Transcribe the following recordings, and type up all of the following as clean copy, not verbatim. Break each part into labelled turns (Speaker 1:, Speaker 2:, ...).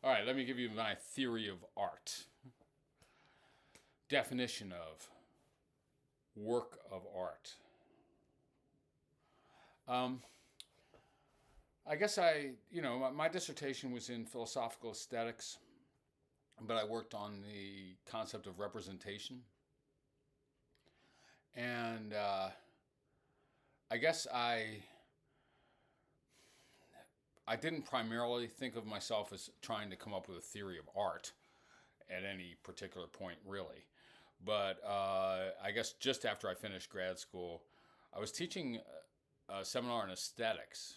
Speaker 1: All right, let me give you my theory of art. Definition of work of art. Um, I guess my dissertation was in philosophical aesthetics, but I worked on the concept of representation. And I guess I didn't primarily think of myself as trying to come up with a theory of art at any particular point, really. But I guess just after I finished grad school, I was teaching a seminar in aesthetics.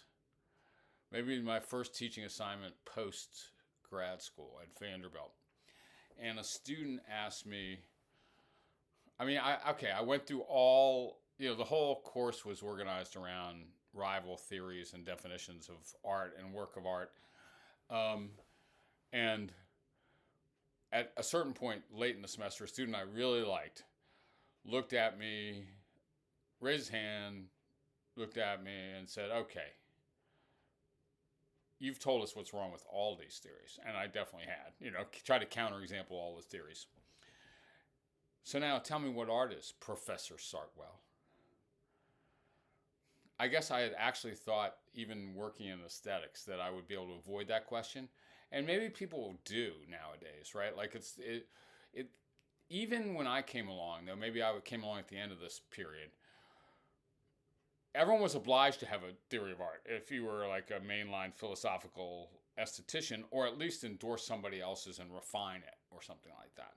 Speaker 1: Maybe my first teaching assignment post grad school at Vanderbilt. And a student asked me, I went through the whole course was organized around rival theories and definitions of art and work of art. Um, and at a certain point late in the semester, a student I really liked looked at me, raised his hand, looked at me, and said, "Okay, you've told us what's wrong with all these theories." And I definitely had, try to counterexample all those theories. So now tell me what art is, Professor Sartwell. I guess I had actually thought, even working in aesthetics, that I would be able to avoid that question, and maybe people do nowadays, right? Like it. Even when I came along, though, maybe I came along at the end of this period. Everyone was obliged to have a theory of art if you were like a mainline philosophical esthetician, or at least endorse somebody else's and refine it, or something like that.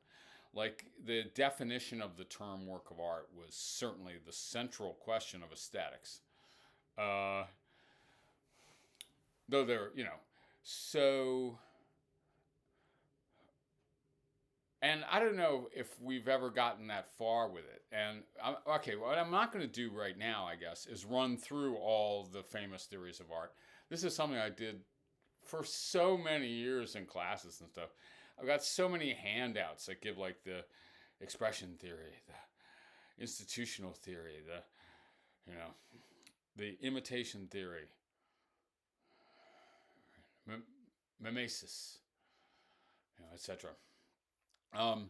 Speaker 1: Like the definition of the term work of art was certainly the central question of aesthetics. Uh, though so, and I don't know if we've ever gotten that far with it. And okay, what I'm not going to do right now, I guess, is run through all the famous theories of art. This is something I did for so many years in classes and stuff. I've got so many handouts that give like the expression theory, the institutional theory, you know, the imitation theory, mimesis, etc. Um,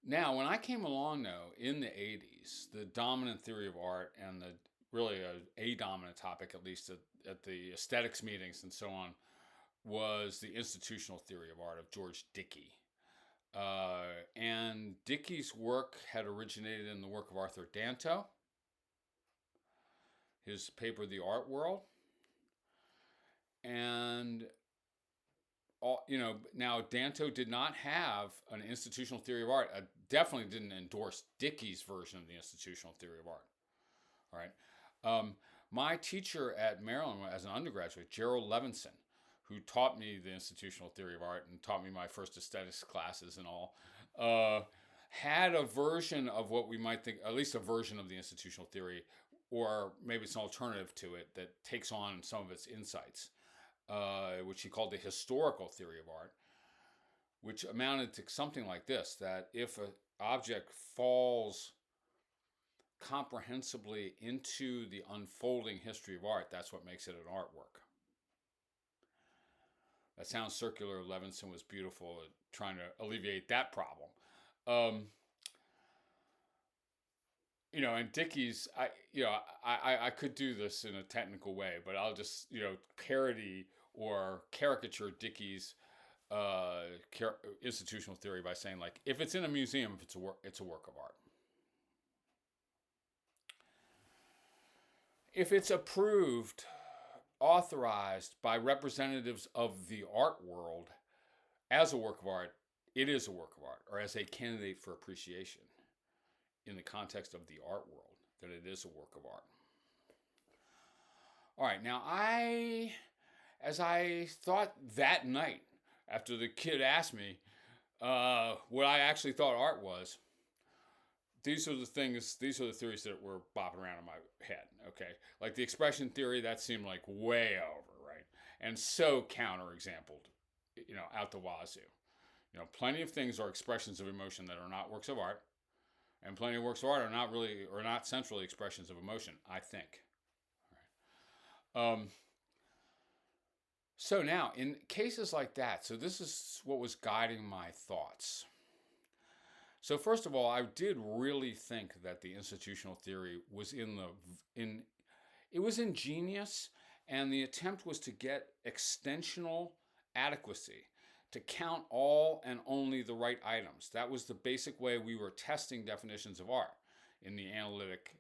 Speaker 1: Now, when I came along, though, in the 80s, the dominant theory of art and the really a dominant topic, at least at the aesthetics meetings and so on, was the institutional theory of art of George Dickey. And Dickey's work had originated in the work of Arthur Danto, his paper, The Art World. And now Danto did not have an institutional theory of art. Definitely didn't endorse Dickey's version of the institutional theory of art. All right. My teacher at Maryland as an undergraduate, Gerald Levinson, who taught me the institutional theory of art and taught me my first aesthetics classes and all, had a version of what we might think, at least a version of the institutional theory, or maybe it's an alternative to it that takes on some of its insights, which he called the historical theory of art, which amounted to something like this: that if an object falls comprehensively into the unfolding history of art, that's what makes it an artwork. That sounds circular. Levinson was beautiful at trying to alleviate that problem. Um, and Dickey's, I could do this in a technical way, but I'll just, parody or caricature Dickey's institutional theory by saying, like, if it's in a museum, if it's a work of art. If it's approved, authorized by representatives of the art world as a work of art, it is a work of art, or as a candidate for appreciation in the context of the art world, that it is a work of art. All right, now as I thought that night, after the kid asked me what I actually thought art was, these are the theories that were bopping around in my head, okay? Like the expression theory, that seemed like way over, right? And so counterexampled, out the wazoo. Plenty of things are expressions of emotion that are not works of art, and plenty of works of art are not centrally expressions of emotion, I think. All right. So now, in cases like that, so this is what was guiding my thoughts. So first of all, I did really think that the institutional theory was in it was ingenious, and the attempt was to get extensional adequacy, to count all and only the right items. That was the basic way we were testing definitions of art in the analytic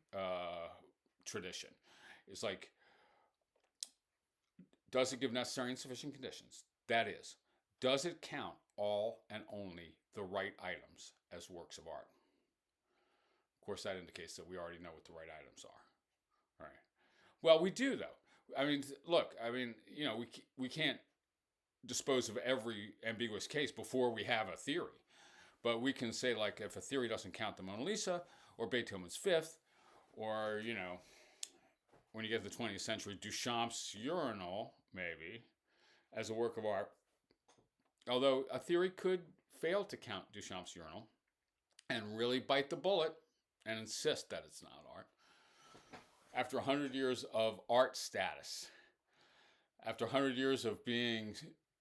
Speaker 1: tradition. It's like, does it give necessary and sufficient conditions? That is, does it count all and only the right items as works of art? Of course, that indicates that we already know what the right items are. All right. Well, we do, though. I mean, look, I mean, you know, we can't dispose of every ambiguous case before we have a theory. But we can say, like, if a theory doesn't count the Mona Lisa or Beethoven's Fifth, or, you know, when you get to the 20th century, Duchamp's urinal, maybe, as a work of art. Although a theory could fail to count Duchamp's urinal and really bite the bullet and insist that it's not art. After 100 years of art status, after 100 years of being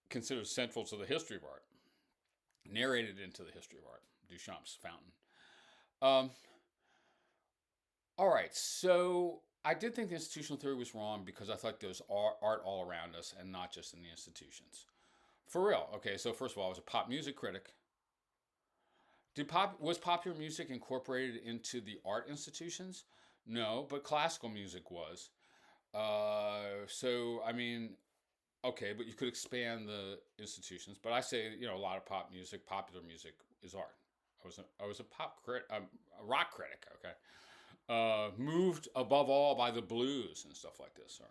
Speaker 1: considered central to the history of art, narrated into the history of art, Duchamp's fountain. All right, so I did think the institutional theory was wrong because I thought there was art all around us and not just in the institutions. For real. Okay, so first of all, I was a pop music critic. Was popular music incorporated into the art institutions? No, but classical music was. So, I mean, okay, but you could expand the institutions. But I say, you know, a lot of pop music, popular music is art. I was a rock critic. Okay, moved above all by the blues and stuff like this. Sorry.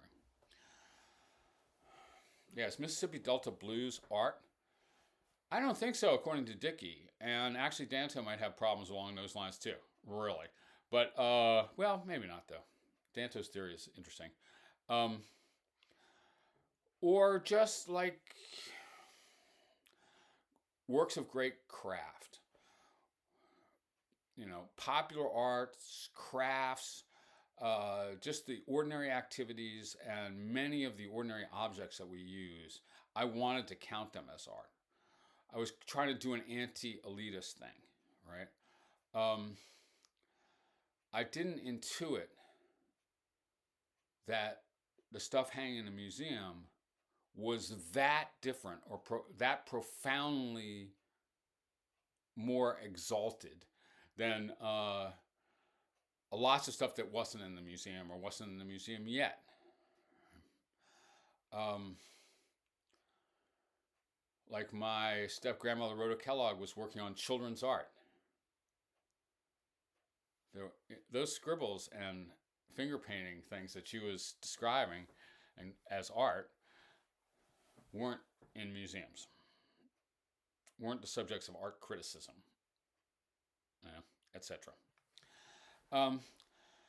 Speaker 1: Yes, Mississippi Delta blues art. I don't think so, according to Dickey. And actually, Danto might have problems along those lines too. Really. But, well, maybe not, though. Danto's theory is interesting. Or just like works of great craft. You know, popular arts, crafts, just the ordinary activities and many of the ordinary objects that we use. I wanted to count them as art. I was trying to do an anti-elitist thing, right? I didn't intuit that the stuff hanging in a museum was that different or that profoundly more exalted than lots of stuff that wasn't in the museum or wasn't in the museum yet. Like my step-grandmother Rhoda Kellogg was working on children's art. Those scribbles and finger painting things that she was describing and as art weren't in museums, weren't the subjects of art criticism, etc.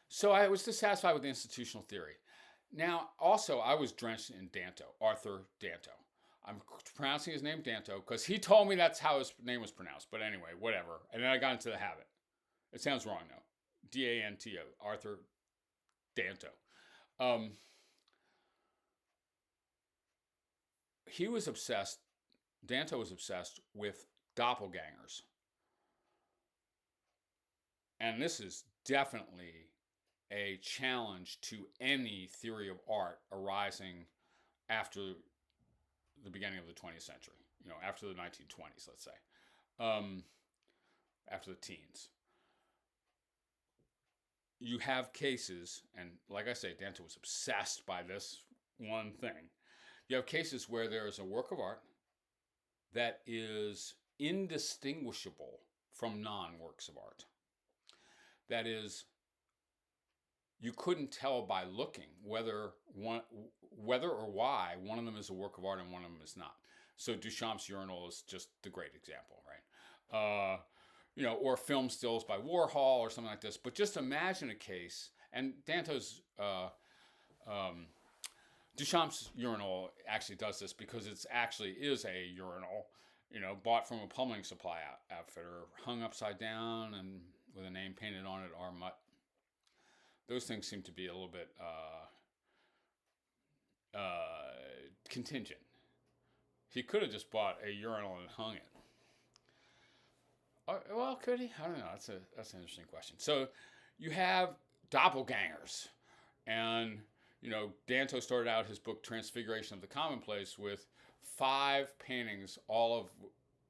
Speaker 1: So I was dissatisfied with the institutional theory. Now, also, I was drenched in Danto, Arthur Danto. I'm pronouncing his name Danto because he told me that's how his name was pronounced. But anyway, whatever. And then I got into the habit. It sounds wrong, though. Danto, Arthur Danto. He was obsessed, Danto was obsessed with doppelgangers. And this is definitely a challenge to any theory of art arising after the beginning of the 20th century, you know, after the 1920s, let's say, after the teens. You have cases, and like I say, Danto was obsessed by this one thing. You have cases where there is a work of art that is indistinguishable from non-works of art. That is, you couldn't tell by looking whether or why one of them is a work of art and one of them is not. So Duchamp's urinal is just the great example, right? You know, or film stills by Warhol or something like this. But just imagine a case, and Danto's Duchamp's urinal actually does this because it's actually is a urinal, you know, bought from a plumbing supply outfitter, hung upside down and with a name painted on it, R. Mutt. Those things seem to be a little bit contingent. He could have just bought a urinal and hung it. Well, could he? I don't know. That's an interesting question. So you have doppelgangers, and Danto started out his book Transfiguration of the Commonplace with 5 paintings, all of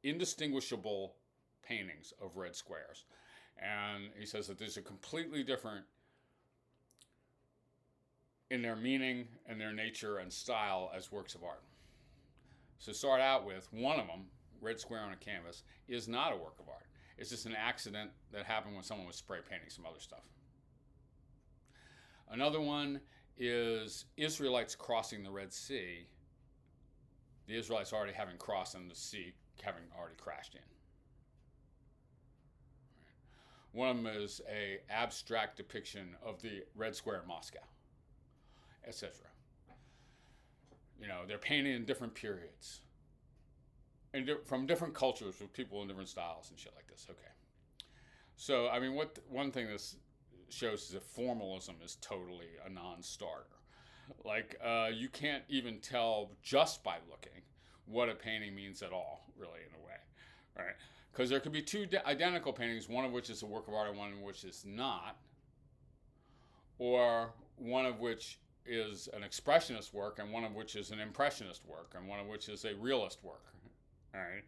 Speaker 1: indistinguishable paintings of red squares, and he says that these are completely different in their meaning and their nature and style as works of art. So start out with one of them, red square on a canvas, is not a work of art. It's just an accident that happened when someone was spray painting some other stuff. Another one is Israelites crossing the Red Sea. The Israelites already having crossed and the sea having already crashed in. One of them is a abstract depiction of the Red Square in Moscow, etc. They're painted in different periods and from different cultures with people in different styles and shit like this. Okay. So, one thing this shows is that formalism is totally a non-starter. Like, you can't even tell just by looking what a painting means at all, really, in a way, right? Because there could be 2 identical paintings, one of which is a work of art and one of which is not, or one of which is an expressionist work and one of which is an impressionist work and one of which is a realist work. All right.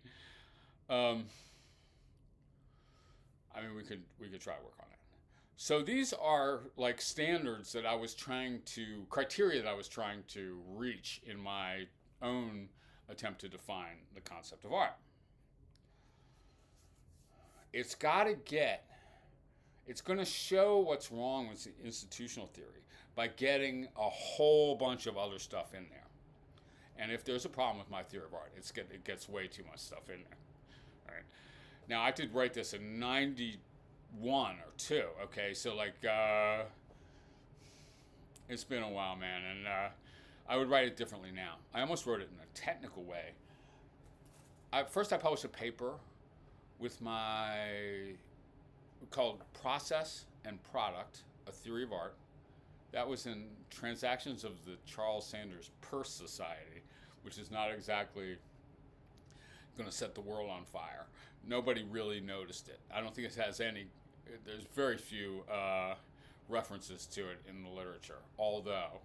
Speaker 1: We could try to work on it. So these are like standards that criteria that I was trying to reach in my own attempt to define the concept of art. It's going to show what's wrong with institutional theory by getting a whole bunch of other stuff in there. And if there's a problem with my theory of art, it gets way too much stuff in there. All right. Now, I did write this in 91 or 2, okay? So, it's been a while, man, and I would write it differently now. I almost wrote it in a technical way. First, I published a paper with called Process and Product, A Theory of Art. That was in Transactions of the Charles Sanders Peirce Society, which is not exactly going to set the world on fire. Nobody really noticed it. I don't think it has there's very few references to it in the literature, although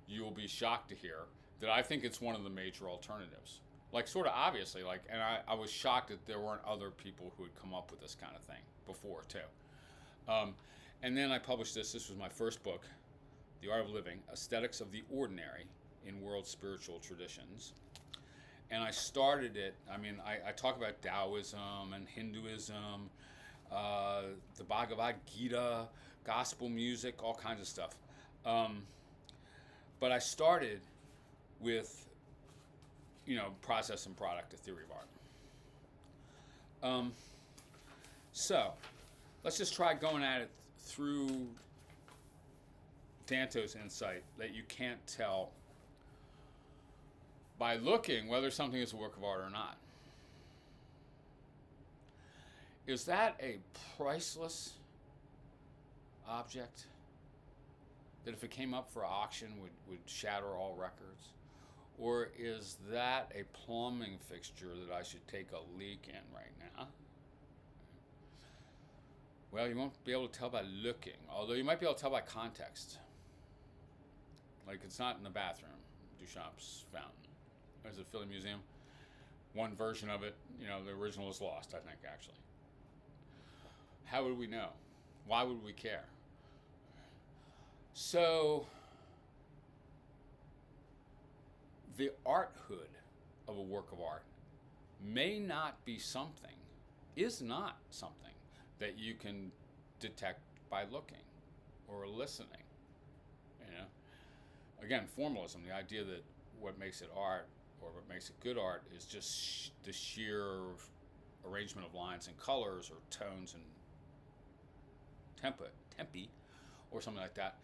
Speaker 1: you will be shocked to hear that I think it's one of the major alternatives. Sort of obviously, and I was shocked that there weren't other people who had come up with this kind of thing before, too. And then I published this was my first book, The Art of Living, Aesthetics of the Ordinary in World Spiritual Traditions. And I started it, I talk about Taoism and Hinduism, the Bhagavad Gita, gospel music, all kinds of stuff. But I started with, Process and Product, A Theory of Art. So, let's just try going at it through Danto's insight that you can't tell by looking whether something is a work of art or not. Is that a priceless object that if it came up for auction would shatter all records? Or is that a plumbing fixture that I should take a leak in right now? Well, you won't be able to tell by looking, although you might be able to tell by context. It's not in the bathroom, Duchamp's fountain. There's a Philly Museum. One version of it, the original is lost, I think, actually. How would we know? Why would we care? So, the arthood of a work of art is not something that you can detect by looking or listening. Again, formalism, the idea that what makes it art or what makes it good art is just the sheer arrangement of lines and colors or tones and tempi or something like that,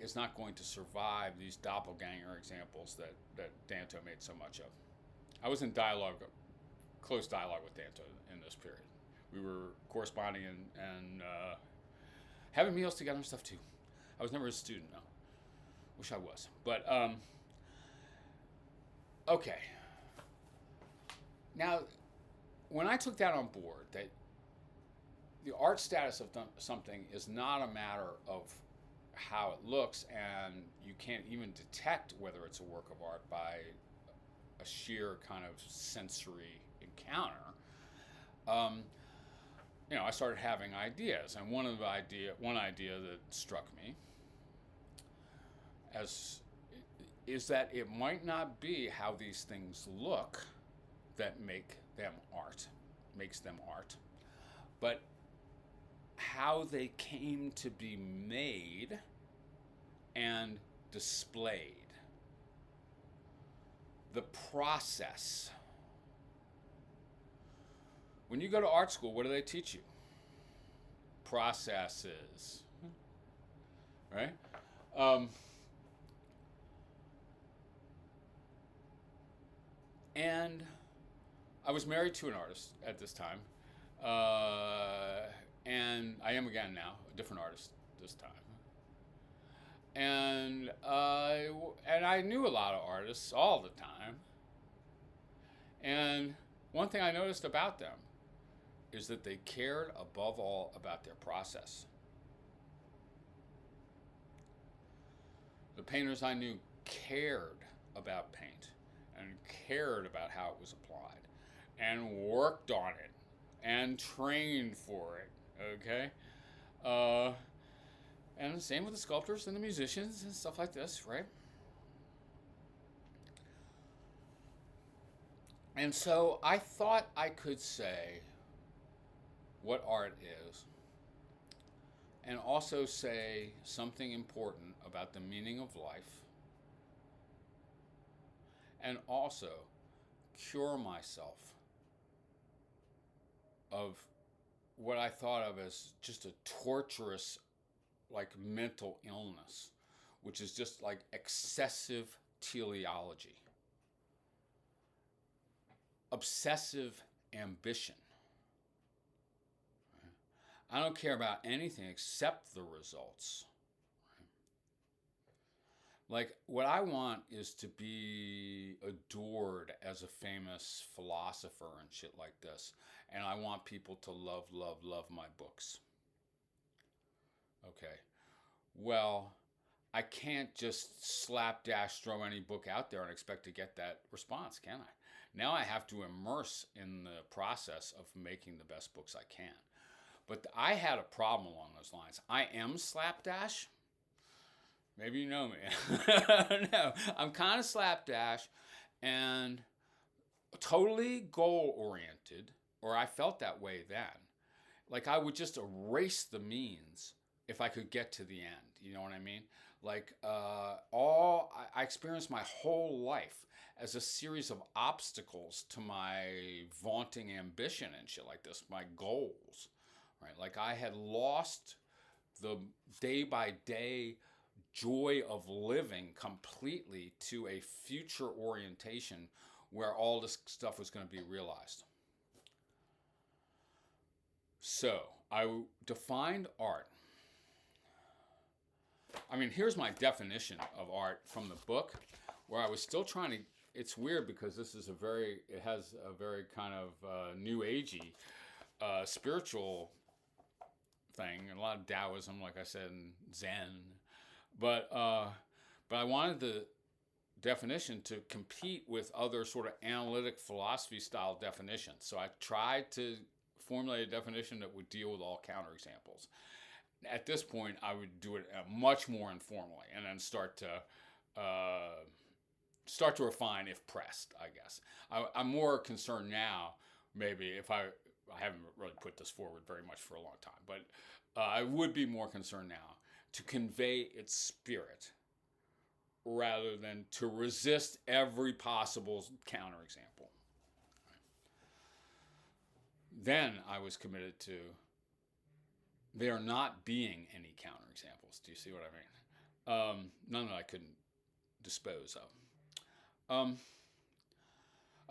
Speaker 1: is not going to survive these doppelganger examples that Danto made so much of. I was in close dialogue with Danto in this period. We were corresponding and having meals together and stuff too. I was never a student, though. Wish I was. But Okay. Now, when I took that on board, that the art status of something is not a matter of how it looks, and you can't even detect whether it's a work of art by a sheer kind of sensory encounter. Um, I started having ideas, and one idea that struck me as is that it might not be how these things look that makes them art, but how they came to be made and displayed. The process. When you go to art school, what do they teach you? Processes, right? And I was married to an artist at this time, and I am again now, a different artist this time. And I knew a lot of artists all the time. And one thing I noticed about them is that they cared above all about their process. The painters I knew cared about paint and cared about how it was applied and worked on it and trained for it, okay? And the same with the sculptors and the musicians and stuff like this, right? And so I thought I could say what art is and also say something important about the meaning of life and also cure myself of what I thought of as just a torturous, like, mental illness, which is just like excessive teleology, obsessive ambition. I don't care about anything except the results. Like, what I want is to be adored as a famous philosopher and shit like this. And I want people to love, love, love my books. Okay. Well, I can't just slapdash throw any book out there and expect to get that response, can I? Now I have to immerse in the process of making the best books I can. But I had a problem along those lines. I am slapdash. Maybe you know me. No, I'm kind of slapdash and totally goal-oriented, or I felt that way then. Like, I would just erase the means if I could get to the end. You know what I mean? Like, I experienced my whole life as a series of obstacles to my vaunting ambition and shit like this, my goals, right? Like, I had lost the day-by-day joy of living completely to a future orientation where all this stuff was going to be realized. So, I defined art. I mean, here's my definition of art from the book, where I was still trying to. It's weird because this is it has a very kind of new agey spiritual thing, and a lot of Taoism, like I said, and Zen. But I wanted the definition to compete with other sort of analytic philosophy style definitions. So I tried to formulate a definition that would deal with all counterexamples. At this point, I would do it much more informally, and then start to refine if pressed, I guess. I'm more concerned now, maybe, if I haven't really put this forward very much for a long time, but I would be more concerned now to convey its spirit rather than to resist every possible counterexample. Then I was committed to there not being any counterexamples. Do you see what I mean? None that I couldn't dispose of.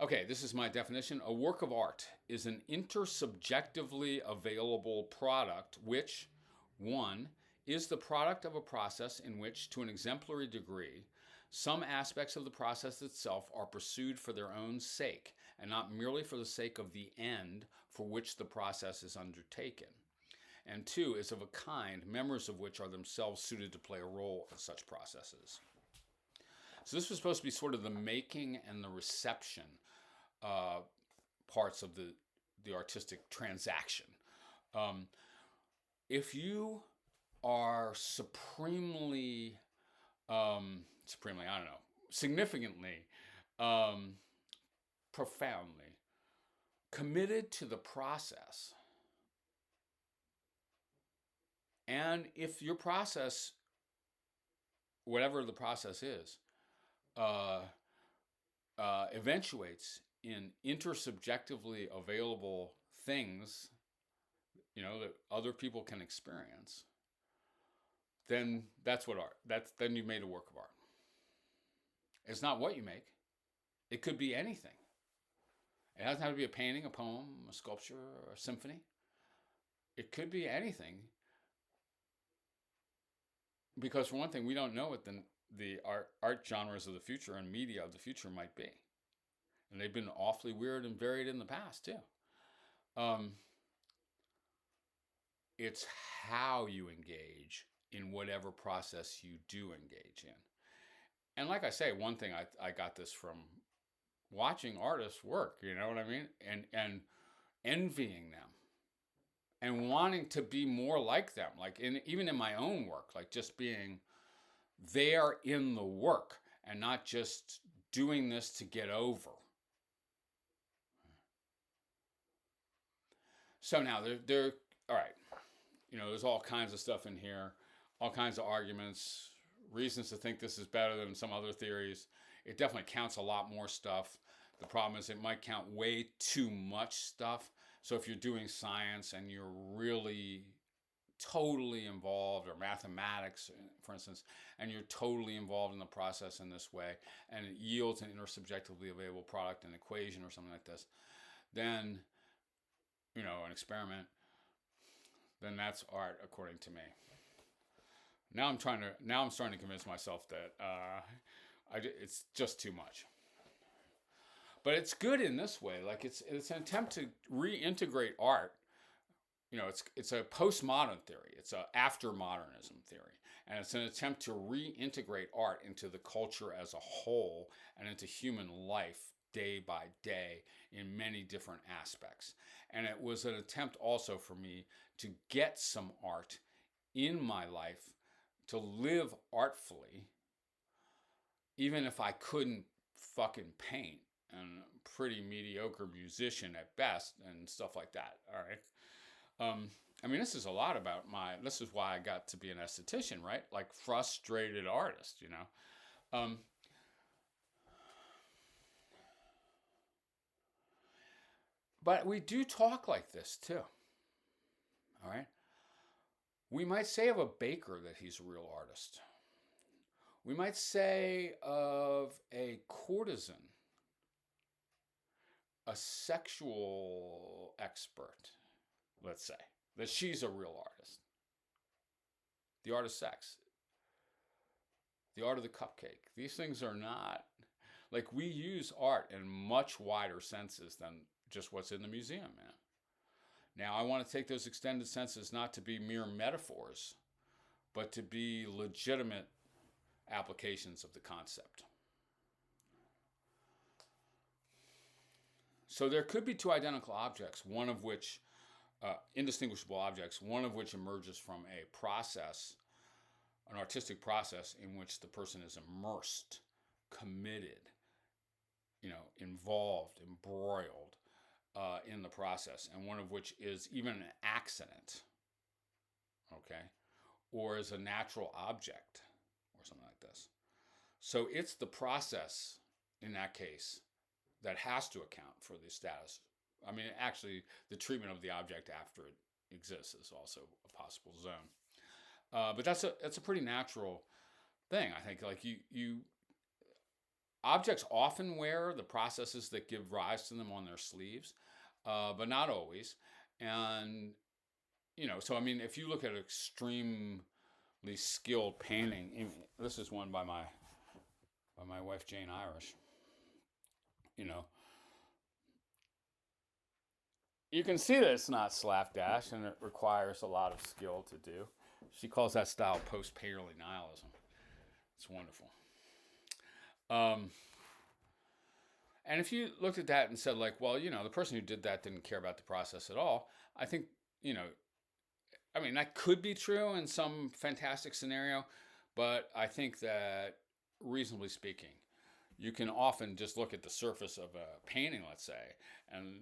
Speaker 1: Okay, this is my definition. A work of art is an intersubjectively available product which, 1, is the product of a process in which, to an exemplary degree, Some aspects of the process itself are pursued for their own sake, and not merely for the sake of the end for which the process is undertaken. And two, is of a kind, members of which are themselves suited to play a role in such processes. So this was supposed to be sort of the making and the reception parts of the artistic transaction. If you are significantly, profoundly committed to the process, and if your process, whatever the process is, eventuates in intersubjectively available things, that other people can experience, then that's what art. Then you've made a work of art. It's not what you make. It could be anything. It doesn't have to be a painting, a poem, a sculpture, or a symphony. It could be anything. Because for one thing, we don't know what the art genres of the future and media of the future might be. And they've been awfully weird and varied in the past, too. It's how you engage in whatever process you do engage in. And like I say, one thing I got this from watching artists work, you know what I mean? And envying them and wanting to be more like them. Like even in my own work, like just being there in the work and not just doing this to get over. So now they're all right. There's all kinds of stuff in here, all kinds of arguments, reasons to think this is better than some other theories. It definitely counts a lot more stuff. The problem is it might count way too much stuff. So if you're doing science and you're really totally involved, or mathematics, for instance, and you're totally involved in the process in this way, and it yields an intersubjectively available product, an equation or something like this, then, an experiment, then that's art according to me. Now I'm starting to convince myself that it's just too much. But it's good in this way. Like it's an attempt to reintegrate art. It's a postmodern theory. It's an after-modernism theory. And it's an attempt to reintegrate art into the culture as a whole and into human life day by day in many different aspects. And it was an attempt also for me to get some art in my life, to live artfully, even if I couldn't fucking paint and pretty mediocre musician at best and stuff like that. All right. This is a lot about this is why I got to be an esthetician, right? Like frustrated artist, But we do talk like this too. All right. We might say of a baker that he's a real artist. We might say of a courtesan, a sexual expert, let's say, that she's a real artist. The art of sex, the art of the cupcake. These things are not, like, we use art in much wider senses than just what's in the museum, man. Now, I want to take those extended senses not to be mere metaphors, but to be legitimate applications of the concept. So there could be two identical objects, one of which, indistinguishable objects, one of which emerges from a process, an artistic process in which the person is immersed, committed, involved, embroiled in the process, and one of which is even an accident, okay, or is a natural object, or something like this. So it's the process, in that case, that has to account for the status. Actually, the treatment of the object after it exists is also a possible zone. But that's a pretty natural thing, I think. Like you objects often wear the processes that give rise to them on their sleeves, but not always. And so if you look at extremely skilled painting, this is one by my by my wife Jane Irish. You know, you can see that it's not slapdash and it requires a lot of skill to do. She calls that style post-paleoניhilism. It's wonderful. And if you looked at that and said, like, well, the person who did that didn't care about the process at all, I think, I mean, that could be true in some fantastic scenario, but I think that, reasonably speaking, you can often just look at the surface of a painting, let's say, and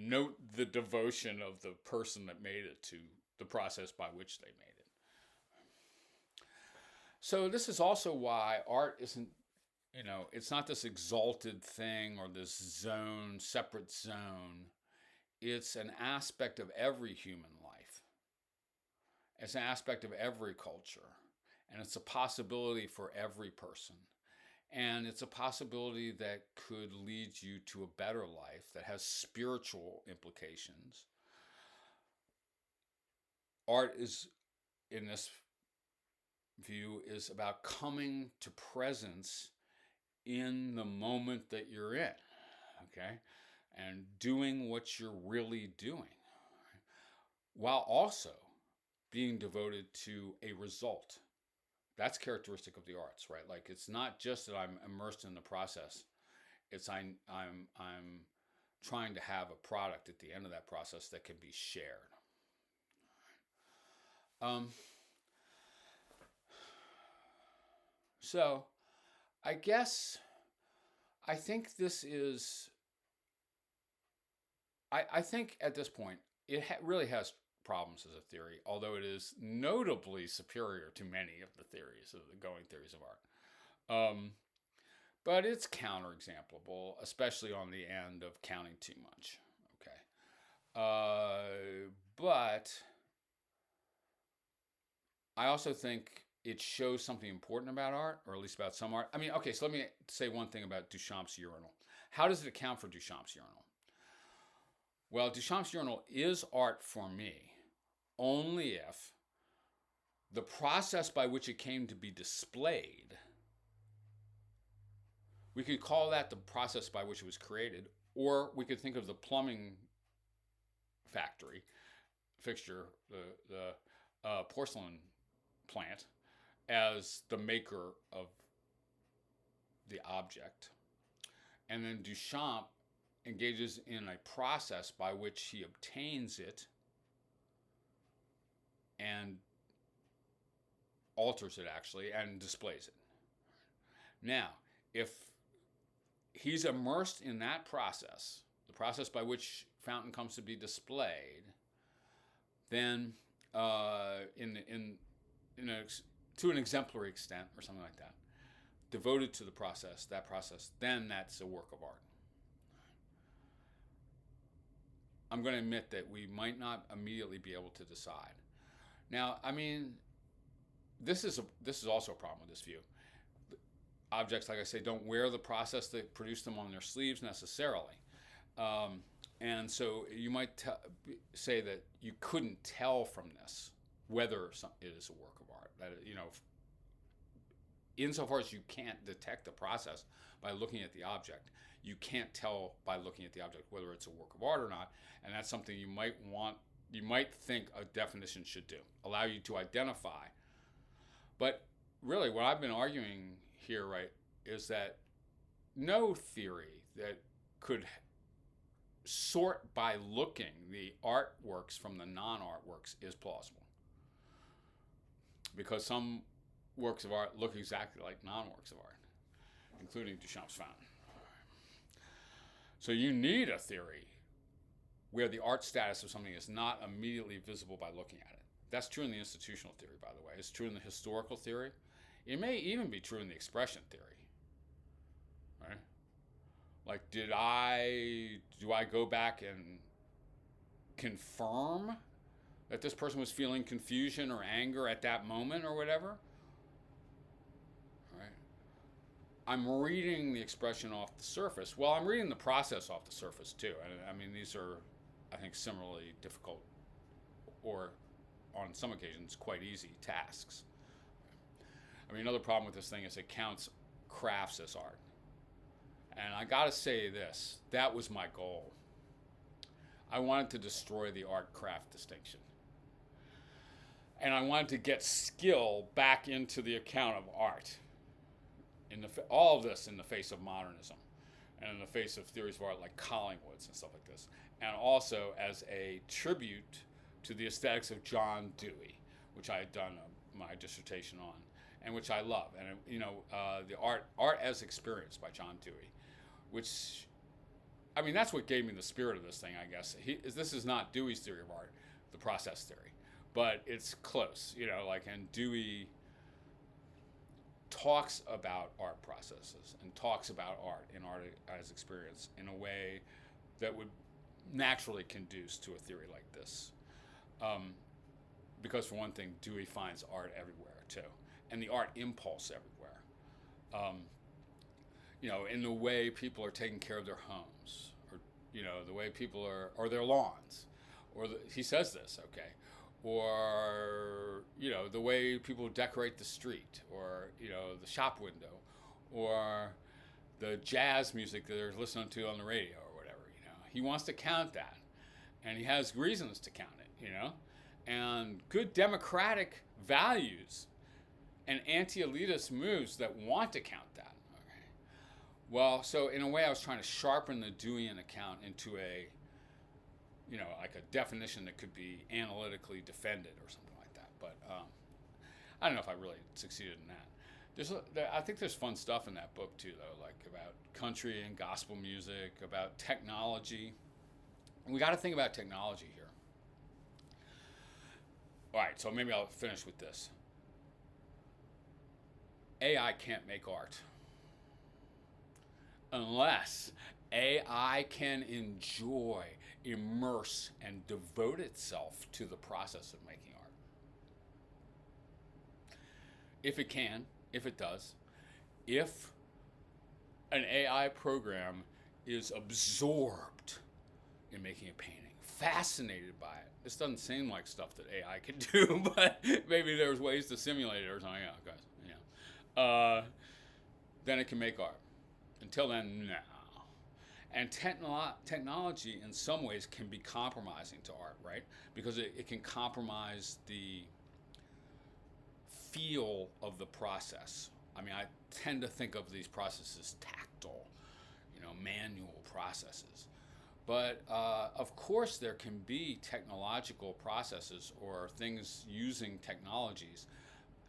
Speaker 1: note the devotion of the person that made it to the process by which they made it. So this is also why art isn't, it's not this exalted thing or this separate zone. It's an aspect of every human life. It's an aspect of every culture. And it's a possibility for every person. And it's a possibility that could lead you to a better life that has spiritual implications. Art is, in this view, is about coming to presence in the moment that you're in, okay? And doing what you're really doing, while also being devoted to a result. That's characteristic of the arts, right? Like, it's not just that I'm immersed in the process. It's I'm trying to have a product at the end of that process that can be shared. So, I think this is. I think at this point it really has problems as a theory, although it is notably superior to many of the theories, of the going theories of art. But it's counterexamplable, especially on the end of counting too much. Okay. But I also think it shows something important about art, or at least about some art. I mean, okay, so let me say one thing about Duchamp's urinal. How does it account for Duchamp's urinal? Well, Duchamp's urinal is art for me only if the process by which it came to be displayed, we could call that the process by which it was created, or we could think of the plumbing factory fixture, the porcelain plant, as the maker of the object. And then Duchamp engages in a process by which he obtains it and alters it, actually, and displays it. Now, if he's immersed in that process, the process by which fountain comes to be displayed, then to an exemplary extent, or something like that, devoted to the process, then that's a work of art. I'm going to admit that we might not immediately be able to decide. Now, I mean, this is also a problem with this view. Objects, like I say, don't wear the process that produced them on their sleeves necessarily. And so you might say that you couldn't tell from this whether it is a work of art. That, insofar as you can't detect the process by looking at the object, you can't tell by looking at the object whether it's a work of art or not. And that's something you might think a definition should do, allow you to identify. But really, what I've been arguing here, right, is that no theory that could sort by looking the artworks from the non-artworks is plausible. Because some works of art look exactly like non-works of art, including Duchamp's fountain. So you need a theory where the art status of something is not immediately visible by looking at it. That's true in the institutional theory, by the way. It's true in the historical theory. It may even be true in the expression theory. Right? Like, do I go back and confirm that this person was feeling confusion or anger at that moment or whatever? Right? I'm reading the expression off the surface. Well, I'm reading the process off the surface too. I mean, these are, I think, similarly difficult, or on some occasions quite easy tasks. I mean, another problem with this thing is it counts crafts as art. And I gotta say this, that was my goal. I wanted to destroy the art-craft distinction. And I wanted to get skill back into the account of art. All of this in the face of modernism and in the face of theories of art like Collingwood's and stuff like this. And also as a tribute to the aesthetics of John Dewey, which I had done my dissertation on, and which I love. And the art as experience by John Dewey, which, I mean, that's what gave me the spirit of this thing, I guess. This is not Dewey's theory of art, the process theory, but it's close, and Dewey talks about art processes and talks about art and art as experience in a way that would naturally conduce to a theory like this. Because for one thing, Dewey finds art everywhere too, and the art impulse everywhere. In the way people are taking care of their homes, or the way people are, or their lawns, he says this, okay, or the way people decorate the street, or the shop window, or the jazz music that they're listening to on the radio or whatever. He wants to count that, and he has reasons to count it. And good democratic values and anti-elitist moves that want to count that. Okay. Well, so in a way, I was trying to sharpen the Deweyan account into a like a definition that could be analytically defended or something like that. But I don't know if I really succeeded in that. I think there's fun stuff in that book too, though, like about country and gospel music, about technology. And we got to think about technology here. All right, so maybe I'll finish with this. AI can't make art unless AI can enjoy, immerse, and devote itself to the process of making art. If it can, if it does, if an AI program is absorbed in making a painting, fascinated by it. This doesn't seem like stuff that AI can do, but maybe there's ways to simulate it or something. Then it can make art. Until then, no. And technology, in some ways, can be compromising to art, right? Because it can compromise the feel of the process. I mean, I tend to think of these processes tactile, manual processes. But of course, there can be technological processes or things using technologies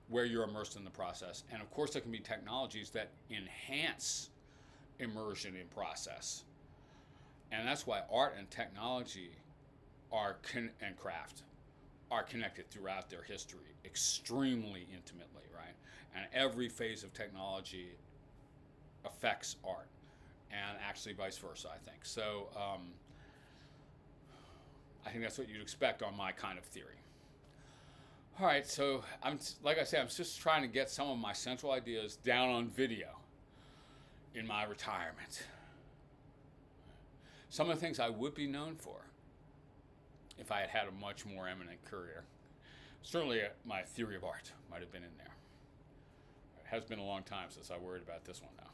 Speaker 1: where you're immersed in the process. And of course, there can be technologies that enhance immersion in process. And that's why art and technology and craft are connected throughout their history extremely intimately, right? And every phase of technology affects art, and actually vice versa, I think. So I think that's what you'd expect on my kind of theory. All right, so like I said, I'm just trying to get some of my central ideas down on video in my retirement. Some of the things I would be known for if I had had a much more eminent career. Certainly my theory of art might have been in there. It has been a long time since I worried about this one now.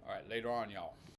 Speaker 1: All right, later on, y'all.